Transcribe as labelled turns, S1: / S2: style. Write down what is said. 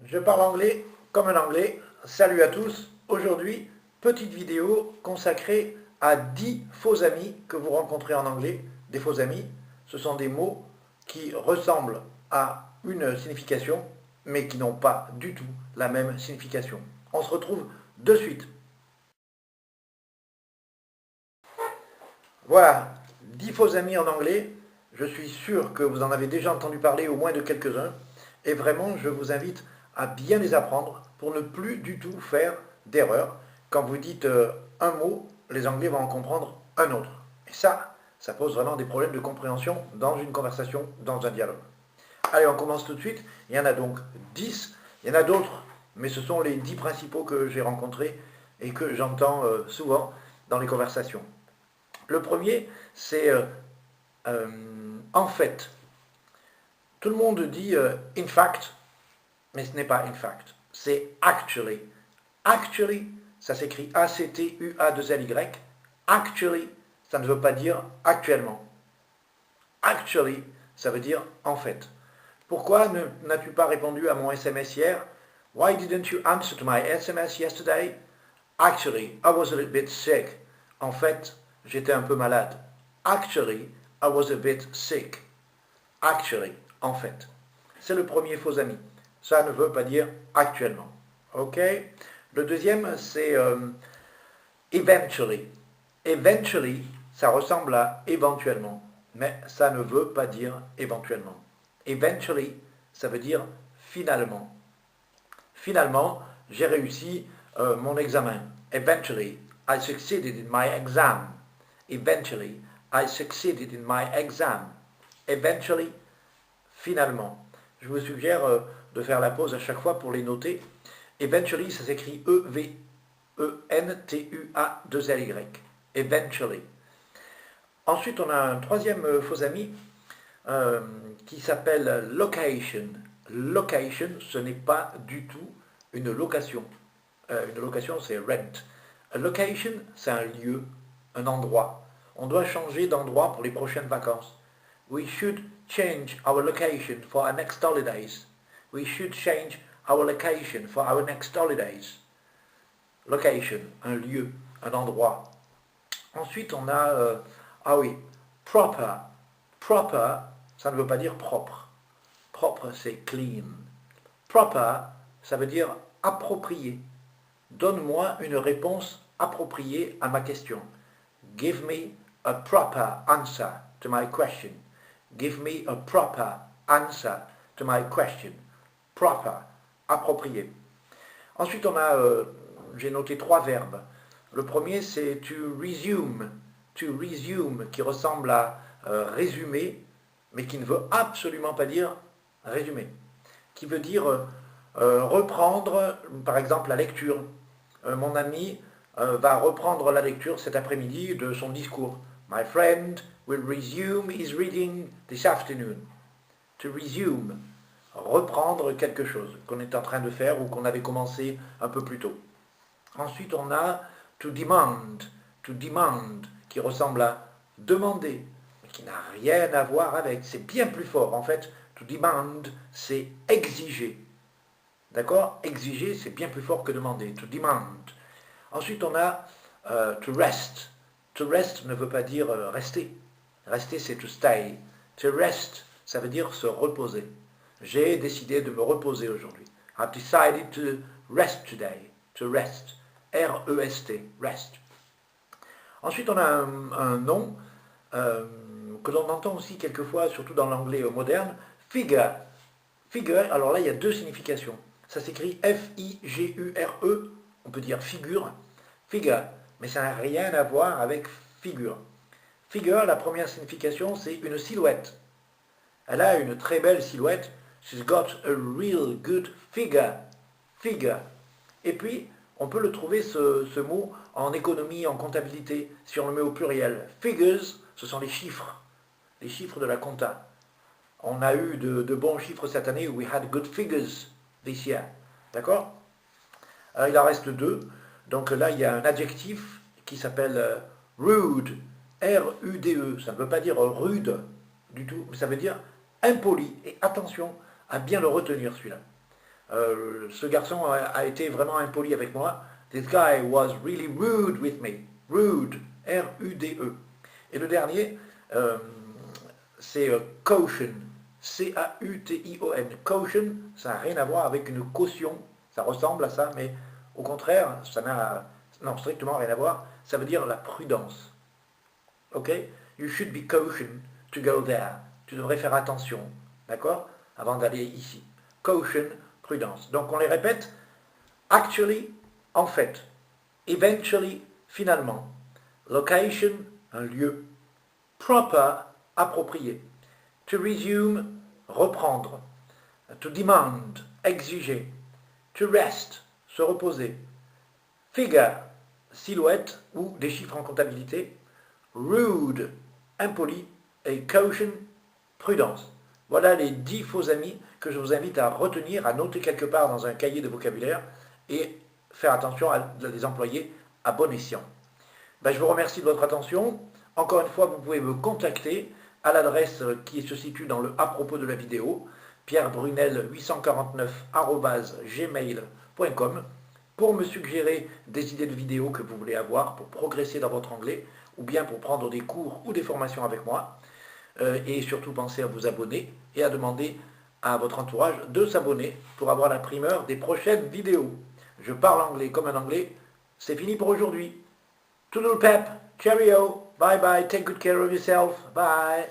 S1: Je parle anglais comme un anglais. Salut à tous. Aujourd'hui, petite vidéo consacrée à 10 faux amis que vous rencontrez en anglais. Des faux amis, ce sont des mots qui ressemblent à une signification, mais qui n'ont pas du tout la même signification. On se retrouve de suite. Voilà, 10 faux amis en anglais. Je suis sûr que vous en avez déjà entendu parler au moins de quelques-uns. Et vraiment, je vous invite à bien les apprendre pour ne plus du tout faire d'erreur. Quand vous dites un mot, les Anglais vont en comprendre un autre. Et ça pose vraiment des problèmes de compréhension dans une conversation, dans un dialogue. Allez, on commence tout de suite. Il y en a donc 10. Il y en a d'autres, mais ce sont les 10 principaux que j'ai rencontrés et que j'entends souvent dans les conversations. Le premier, c'est en fait. Tout le monde dit in fact, mais ce n'est pas in fact, c'est actually. Actually, ça s'écrit A-C-T-U-A-2-L-Y. Actually, ça ne veut pas dire actuellement. Actually, ça veut dire en fait. Pourquoi n'as-tu pas répondu à mon SMS hier? Why didn't you answer to my SMS yesterday? Actually, I was a little bit sick. En fait, j'étais un peu malade. Actually, I was a bit sick. Actually, en fait. C'est le premier faux ami. Ça ne veut pas dire actuellement. OK? Le deuxième, c'est eventually. Eventually, ça ressemble à éventuellement, mais ça ne veut pas dire éventuellement. Eventually, ça veut dire finalement. Finalement, j'ai réussi mon examen. Eventually, I succeeded in my exam. Eventually, I succeeded in my exam. Eventually, finalement. Je vous suggère de faire la pause à chaque fois pour les noter. Eventually, ça s'écrit E-V-E-N-T-U-A-2-L-Y. Eventually. Ensuite, on a un troisième faux ami qui s'appelle location. Location, ce n'est pas du tout une location. Une location, c'est rent. A location, c'est un lieu, un endroit. On doit changer d'endroit pour les prochaines vacances. We should change our location for our next holidays. We should change our location for our next holidays. Location, un lieu, un endroit. Ensuite, on a, ah oui, proper. Proper, ça ne veut pas dire propre. Propre, c'est clean. Proper, ça veut dire approprié. Donne-moi une réponse appropriée à ma question. Give me a proper answer to my question. Give me a proper answer to my question. Proper, approprié. Ensuite, on a, j'ai noté 3 verbes. Le premier, c'est to resume. To resume, qui ressemble à résumer, mais qui ne veut absolument pas dire résumer. Qui veut dire reprendre, par exemple, la lecture. Mon ami va reprendre la lecture cet après-midi de son discours. My friend will resume his reading this afternoon. To resume, reprendre quelque chose qu'on est en train de faire ou qu'on avait commencé un peu plus tôt. Ensuite, on a to demand, qui ressemble à demander, mais qui n'a rien à voir avec. C'est bien plus fort. En fait, to demand, c'est exiger. D'accord? Exiger, c'est bien plus fort que demander. To demand. Ensuite, on a to rest. To rest ne veut pas dire rester. Rester, c'est to stay. To rest, ça veut dire se reposer. J'ai décidé de me reposer aujourd'hui. I've decided to rest today. To rest. R-E-S-T. Rest. Ensuite, on a un nom que l'on entend aussi quelquefois, surtout dans l'anglais moderne, figure. Figure, alors là, il y a 2 significations. Ça s'écrit F-I-G-U-R-E, on peut dire figure, figure, mais ça n'a rien à voir avec figure. Figure, la première signification, c'est une silhouette. Elle a une très belle silhouette. She's got a real good figure. Figure. Et puis, on peut le trouver, ce mot, en économie, en comptabilité, si on le met au pluriel. Figures, ce sont les chiffres de la compta. On a eu de bons chiffres cette année. We had good figures this year. D'accord? Il en reste 2. Donc là, il y a un adjectif qui s'appelle rude. R-U-D-E. Ça ne veut pas dire rude du tout, mais ça veut dire impoli. Et attention à bien le retenir, celui-là. Ce garçon a été vraiment impoli avec moi. This guy was really rude with me. Rude, R-U-D-E. Et le dernier, c'est caution, C-A-U-T-I-O-N. Caution, ça n'a rien à voir avec une caution. Ça ressemble à ça, mais au contraire, ça n'a strictement rien à voir. Ça veut dire la prudence. Ok? You should be caution to go there. Tu devrais faire attention, d'accord? Avant d'aller ici. Caution, prudence. Donc on les répète. Actually, en fait. Eventually, finalement. Location, un lieu. Proper, approprié. To resume, reprendre. To demand, exiger. To rest, se reposer. Figure, silhouette ou des chiffres en comptabilité. Rude, impoli. Et caution, prudence. Voilà les 10 faux amis que je vous invite à retenir, à noter quelque part dans un cahier de vocabulaire et faire attention à les employer à bon escient. Je vous remercie de votre attention. Encore une fois, vous pouvez me contacter à l'adresse qui se situe dans le à propos de la vidéo, pierrebrunel849@gmail.com, pour me suggérer des idées de vidéos que vous voulez avoir pour progresser dans votre anglais ou bien pour prendre des cours ou des formations avec moi. Et surtout, pensez à vous abonner et à demander à votre entourage de s'abonner pour avoir la primeur des prochaines vidéos. Je parle anglais comme un anglais. C'est fini pour aujourd'hui. Toodle pep, cheerio, bye bye, take good care of yourself, bye.